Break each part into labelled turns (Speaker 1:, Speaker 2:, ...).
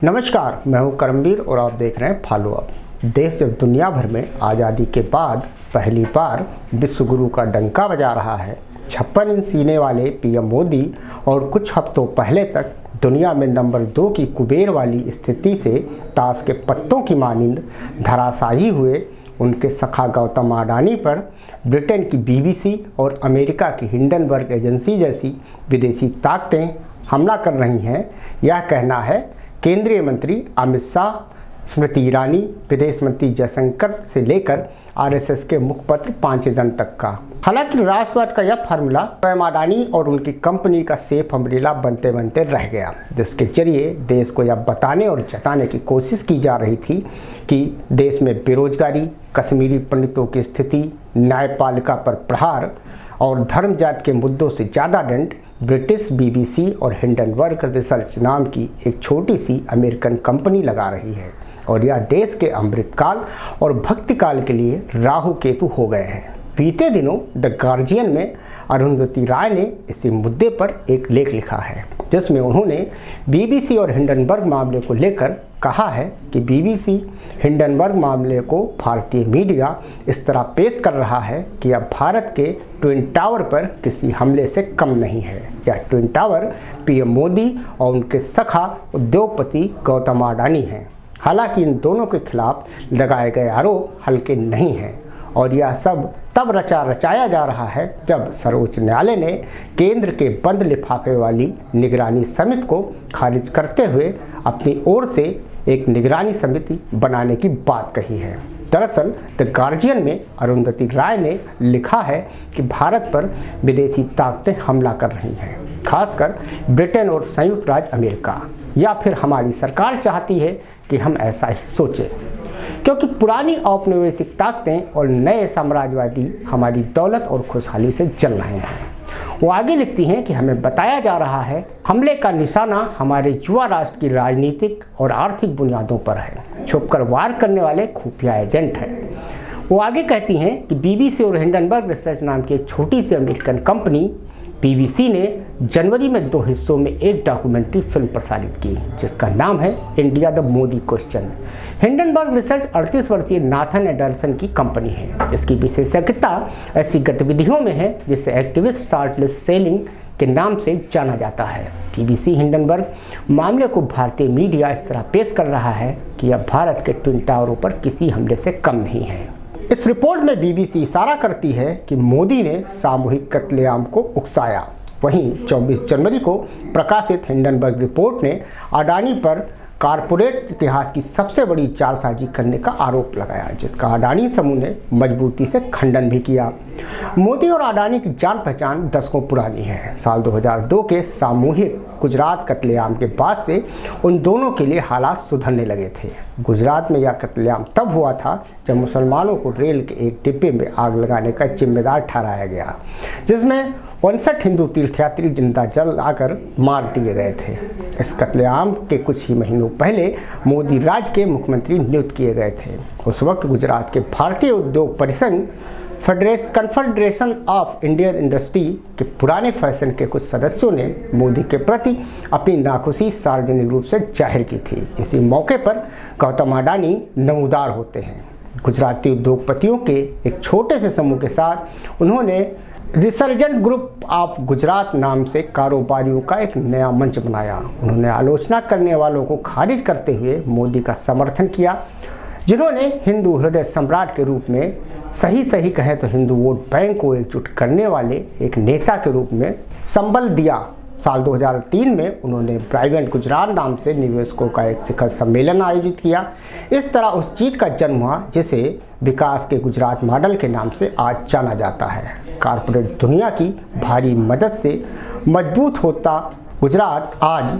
Speaker 1: नमस्कार, मैं हूं करमवीर और आप देख रहे हैं फॉलो अप। देश जब दुनिया भर में आज़ादी के बाद पहली बार विश्व गुरु का डंका बजा रहा है, 56 इंच सीने वाले पीएम मोदी और कुछ हफ्तों पहले तक दुनिया में नंबर 2 की कुबेर वाली स्थिति से ताश के पत्तों की मानिंद धराशायी हुए उनके सखा गौतम अडानी पर ब्रिटेन की बीबीसी और अमेरिका की हिंडनबर्ग एजेंसी जैसी विदेशी ताकतें हमला कर रही हैं, यह कहना है केंद्रीय मंत्री अमित शाह, स्मृति ईरानी, विदेश मंत्री जयशंकर से लेकर आरएसएस के मुखपत्र 5 जन तक का। हालांकि राष्ट्रवाद का यह फार्मूला स्वयं अडानी और उनकी कंपनी का सेफ अम्ब्रेला बनते बनते रह गया, जिसके जरिए देश को यह बताने और जताने की कोशिश की जा रही थी कि देश में बेरोजगारी, कश्मीरी पंडितों की स्थिति, न्यायपालिका पर प्रहार और धर्म जाति के मुद्दों से ज़्यादा दंड ब्रिटिश बीबीसी और हिंडनबर्ग रिसर्च नाम की एक छोटी सी अमेरिकन कंपनी लगा रही है, और यह देश के अमृतकाल और भक्तिकाल के लिए राहु केतु हो गए हैं। बीते दिनों द गार्जियन में अरुंधति राय ने इसी मुद्दे पर एक लेख लिखा है, जिसमें उन्होंने बीबीसी और हिंडनबर्ग मामले को लेकर कहा है कि बीबीसी हिंडनबर्ग मामले को भारतीय मीडिया इस तरह पेश कर रहा है कि अब भारत के ट्विन टावर पर किसी हमले से कम नहीं है। यह ट्विन टावर पीएम मोदी और उनके सखा उद्योगपति गौतम अडानी हैं। हालांकि इन दोनों के खिलाफ लगाए गए आरोप हल्के नहीं हैं, और यह सब तब रचाया जा रहा है जब सर्वोच्च न्यायालय ने केंद्र के बंद लिफाफे वाली निगरानी समिति को खारिज करते हुए अपनी ओर से एक निगरानी समिति बनाने की बात कही है। दरअसल द गार्जियन में अरुंधति राय ने लिखा है कि भारत पर विदेशी ताकतें हमला कर रही हैं, खासकर ब्रिटेन और संयुक्त राज्य अमेरिका, या फिर हमारी सरकार चाहती है कि हम ऐसा ही सोचें, क्योंकि पुरानी औपनिवेशिक ताकतें और नए साम्राज्यवादी हमारी दौलत और खुशहाली से जल रहे हैं। वो आगे लिखती हैं कि हमें बताया जा रहा है हमले का निशाना हमारे युवा राष्ट्र की राजनीतिक और आर्थिक बुनियादों पर है। छुपकर वार करने वाले खुफिया एजेंट हैं। वो आगे कहती हैं कि बीबीसी और हिंडनबर्ग रिसर्च नाम की एक छोटी सी अमेरिकन कंपनी बीबीसी ने जनवरी में 2 हिस्सों में एक डॉक्यूमेंट्री फिल्म प्रसारित की, जिसका नाम है India the Modi question. Hindenburg research 38 वर्षीय नाथन एडल्सन की कंपनी है, जिसकी विशेषज्ञता ऐसी गतिविधियों में है जिसे एक्टिविस्ट शॉर्टलिस्ट सेलिंग के नाम से जाना जाता है। बीबीसी हिंडनबर्ग मामले को भारतीय मीडिया इस तरह पेश कर रहा है कि यह भारत के ट्विन टावरों पर किसी हमले से कम नहीं है। इस रिपोर्ट में बीबीसी इशारा करती है कि मोदी ने सामूहिक कत्लेआम को उकसाया। वहीं 24 जनवरी को प्रकाशित हिंडनबर्ग रिपोर्ट ने अडानी पर कारपोरेट इतिहास की सबसे बड़ी चालसाजी करने का आरोप लगाया, जिसका अडानी समूह ने मजबूती से खंडन भी किया। मोदी और अडानी की जान पहचान दशकों पुरानी है। साल 2002 के सामूहिक गुजरात कत्लेआम के बाद से उन दोनों के लिए हालात सुधरने लगे थे। गुजरात में यह कत्लेआम तब हुआ था जब मुसलमानों को रेल के एक डिब्बे में आग लगाने का जिम्मेदार ठहराया गया, जिसमें 59 हिंदू तीर्थयात्री जिंदा जलाकर मार दिए गए थे। इस कत्लेआम के कुछ ही महीनों पहले मोदी राज्य के मुख्यमंत्री नियुक्त किए गए थे। उस वक्त गुजरात के भारतीय उद्योग परिसंघ कन्फेडरेशन ऑफ इंडियन इंडस्ट्री के पुराने फैशन के कुछ सदस्यों ने मोदी के प्रति अपनी नाखुशी सार्वजनिक रूप से जाहिर की थी। इसी मौके पर गौतम अडानी नमूदार होते हैं। गुजराती उद्योगपतियों के एक छोटे से समूह के साथ उन्होंने रिसर्जेंट ग्रुप ऑफ गुजरात नाम से कारोबारियों का एक नया मंच बनाया। उन्होंने आलोचना करने वालों को खारिज करते हुए मोदी का समर्थन किया, जिन्होंने हिंदू हृदय सम्राट के रूप में सही कहें तो हिंदू वोट बैंक को एकजुट करने वाले एक नेता के रूप में संबल दिया। साल 2003 में उन्होंने ब्राइवेंट गुजरात नाम से निवेशकों का एक शिखर सम्मेलन आयोजित किया। इस तरह उस चीज़ का जन्म हुआ जिसे विकास के गुजरात मॉडल के नाम से आज जाना जाता है। कारपोरेट दुनिया की भारी मदद से मजबूत होता गुजरात आज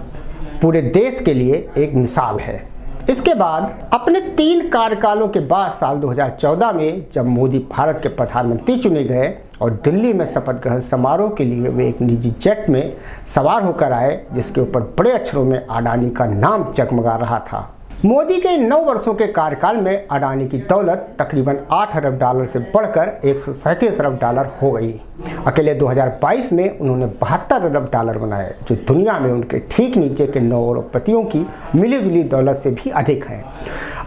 Speaker 1: पूरे देश के लिए एक मिसाल है। इसके बाद अपने 3 कार्यकालों के बाद साल 2014 में जब मोदी भारत के प्रधानमंत्री चुने गए और दिल्ली में शपथ ग्रहण समारोह के लिए वे एक निजी जेट में सवार होकर आए, जिसके ऊपर बड़े अक्षरों में अडानी का नाम जगमगा रहा था, मोदी के 9 वर्षों के कार्यकाल में अडानी की दौलत तकरीबन $8 अरब से बढ़कर $137 अरब हो गई। अकेले 2022 में उन्होंने $72 अरब बनाए, जो दुनिया में उनके ठीक नीचे के 9 अरबपतियों की मिली जुली दौलत से भी अधिक है।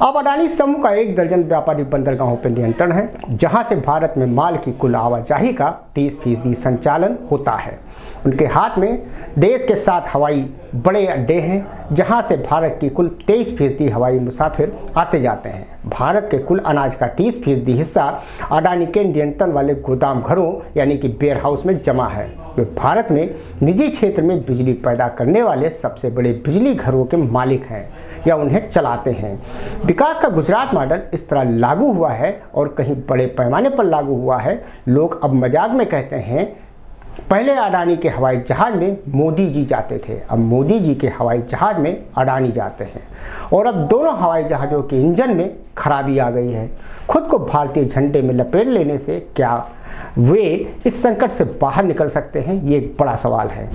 Speaker 1: अब अडानी समूह का 1 दर्जन व्यापारिक बंदरगाहों पर नियंत्रण है, जहां से भारत में माल की कुल आवाजाही का 30% संचालन होता है। उनके हाथ में देश के 7 हवाई बड़े अड्डे हैं, जहां से भारत की कुल 23% हवाई मुसाफिर आते जाते हैं। भारत के कुल अनाज का 30% हिस्सा अडानी के नियंत्रण वाले गोदाम घरों यानी कि वेयर हाउस में जमा है। वे भारत में निजी क्षेत्र में बिजली पैदा करने वाले सबसे बड़े बिजली घरों के मालिक हैं या उन्हें चलाते हैं। विकास का गुजरात मॉडल इस तरह लागू हुआ है और कहीं बड़े पैमाने पर लागू हुआ है। लोग अब मजाक में कहते हैं, पहले अडानी के हवाई जहाज में मोदी जी जाते थे, अब मोदी जी के हवाई जहाज में अडानी जाते हैं और अब दोनों हवाई जहाज़ों के इंजन में खराबी आ गई है। खुद को भारतीय झंडे में लपेट लेने से क्या वे इस संकट से बाहर निकल सकते हैं, ये एक बड़ा सवाल है।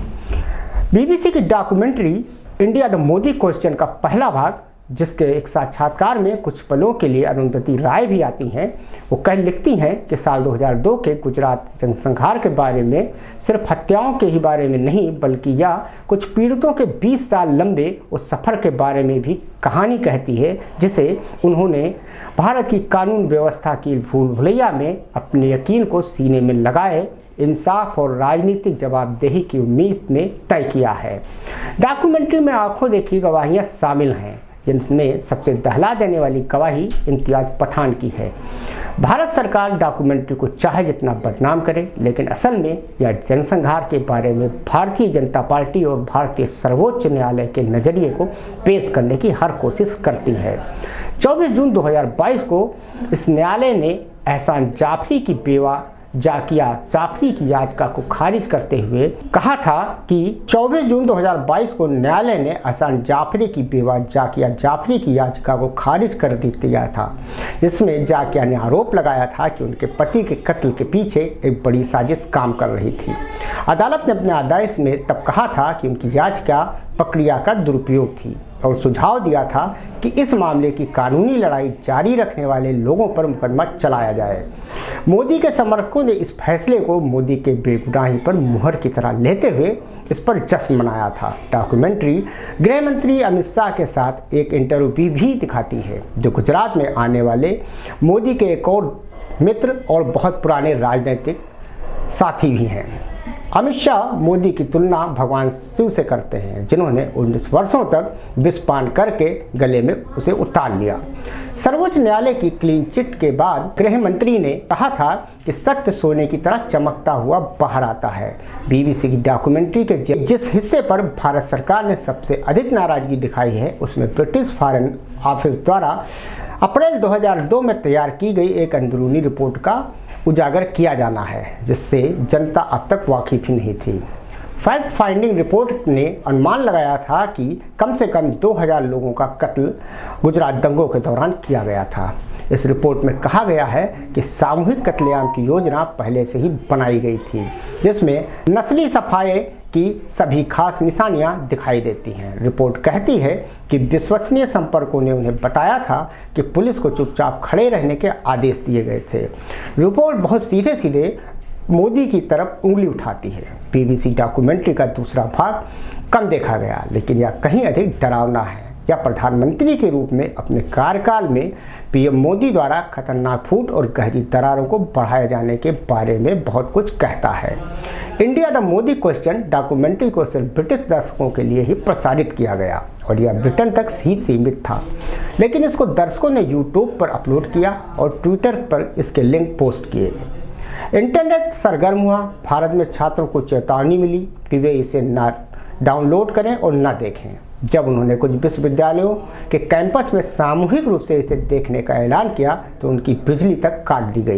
Speaker 1: BBC की documentary India the Modi question का पहला भाग, जिसके एक साक्षात्कार में कुछ पलों के लिए अरुंधति राय भी आती हैं, वो लिखती हैं कि साल 2002 के गुजरात जनसंहार के बारे में सिर्फ हत्याओं के ही बारे में नहीं, बल्कि या कुछ पीड़ितों के 20 साल लंबे उस सफ़र के बारे में भी कहानी कहती है, जिसे उन्होंने भारत की कानून व्यवस्था की भूल भुलैया में अपने यकीन को सीने में लगाए इंसाफ और राजनीतिक जवाबदेही की उम्मीद में तय किया है। डॉक्यूमेंट्री में आंखों देखी गवाहियाँ शामिल हैं, जिनमें सबसे दहला देने वाली गवाही इम्तियाज़ पठान की है। भारत सरकार डॉक्यूमेंट्री को चाहे जितना बदनाम करे, लेकिन असल में यह जनसंहार के बारे में भारतीय जनता पार्टी और भारतीय सर्वोच्च न्यायालय के नज़रिए को पेश करने की हर कोशिश करती है। 24 जून 2022 को इस न्यायालय ने एहसान जाफरी की बेवा जाकिया जाफरी की याचिका को खारिज करते हुए कहा था कि 24 जून 2022 को न्यायालय ने एहसान जाफरी की बेवा जाकिया जाफरी की याचिका को खारिज कर दिया था, जिसमें जाकिया ने आरोप लगाया था कि उनके पति के कत्ल के पीछे एक बड़ी साजिश काम कर रही थी। अदालत ने अपने आदेश में तब कहा था कि उनकी याचिका प्रक्रिया का दुरुपयोग थी और सुझाव दिया था कि इस मामले की कानूनी लड़ाई जारी रखने वाले लोगों पर मुकदमा चलाया जाए। मोदी के समर्थकों ने इस फैसले को मोदी के बेगुनाही पर मुहर की तरह लेते हुए इस पर जश्न मनाया था। डॉक्यूमेंट्री गृह मंत्री अमित शाह के साथ एक इंटरव्यू भी दिखाती है, जो गुजरात में आने वाले मोदी के एक और मित्र और बहुत पुराने राजनीतिक साथी भी हैं। अमित शाह मोदी की तुलना भगवान शिव से करते हैं, जिन्होंने 19 वर्षों तक विषपान करके गले में उसे उतार लिया। सर्वोच्च न्यायालय की क्लीन चिट के बाद गृह मंत्री ने कहा था कि सत्य सोने की तरह चमकता हुआ बाहर आता है। BBC की डॉक्यूमेंट्री के जिस हिस्से पर भारत सरकार ने सबसे अधिक नाराजगी दिखाई है, उसमें ब्रिटिश फॉरेन ऑफिस द्वारा अप्रैल 2002 में तैयार की गई एक अंदरूनी रिपोर्ट का उजागर किया जाना है, जिससे जनता अब तक वाकिफ ही नहीं थी। फैक्ट फाइंडिंग रिपोर्ट ने अनुमान लगाया था कि कम से कम 2000 लोगों का कत्ल गुजरात दंगों के दौरान किया गया था। इस रिपोर्ट में कहा गया है कि सामूहिक कत्लेआम की योजना पहले से ही बनाई गई थी, जिसमें नस्ली सफाई की सभी खास निशानियां दिखाई देती हैं। रिपोर्ट कहती है कि विश्वसनीय संपर्कों ने उन्हें बताया था कि पुलिस को चुपचाप खड़े रहने के आदेश दिए गए थे। रिपोर्ट बहुत सीधे सीधे मोदी की तरफ उंगली उठाती है। BBC डॉक्यूमेंट्री का दूसरा भाग कम देखा गया, लेकिन यह कहीं अधिक डरावना है। या प्रधानमंत्री के रूप में अपने कार्यकाल में PM मोदी द्वारा खतरनाक फूट और गहरी दरारों को बढ़ाए जाने के बारे में बहुत कुछ कहता है। India the Modi question documentary को सिर्फ ब्रिटिश दर्शकों के लिए ही प्रसारित किया गया और यह ब्रिटेन तक ही सीमित था, लेकिन इसको दर्शकों ने YouTube पर अपलोड किया और ट्विटर पर इसके लिंक पोस्ट किए। इंटरनेट सरगर्म हुआ। भारत में छात्रों को चेतावनी मिली कि वे इसे न डाउनलोड करें और न देखें। जब उन्होंने कुछ विश्वविद्यालयों के कैंपस में सामूहिक रूप से इसे देखने का ऐलान किया, तो उनकी बिजली तक काट दी गई।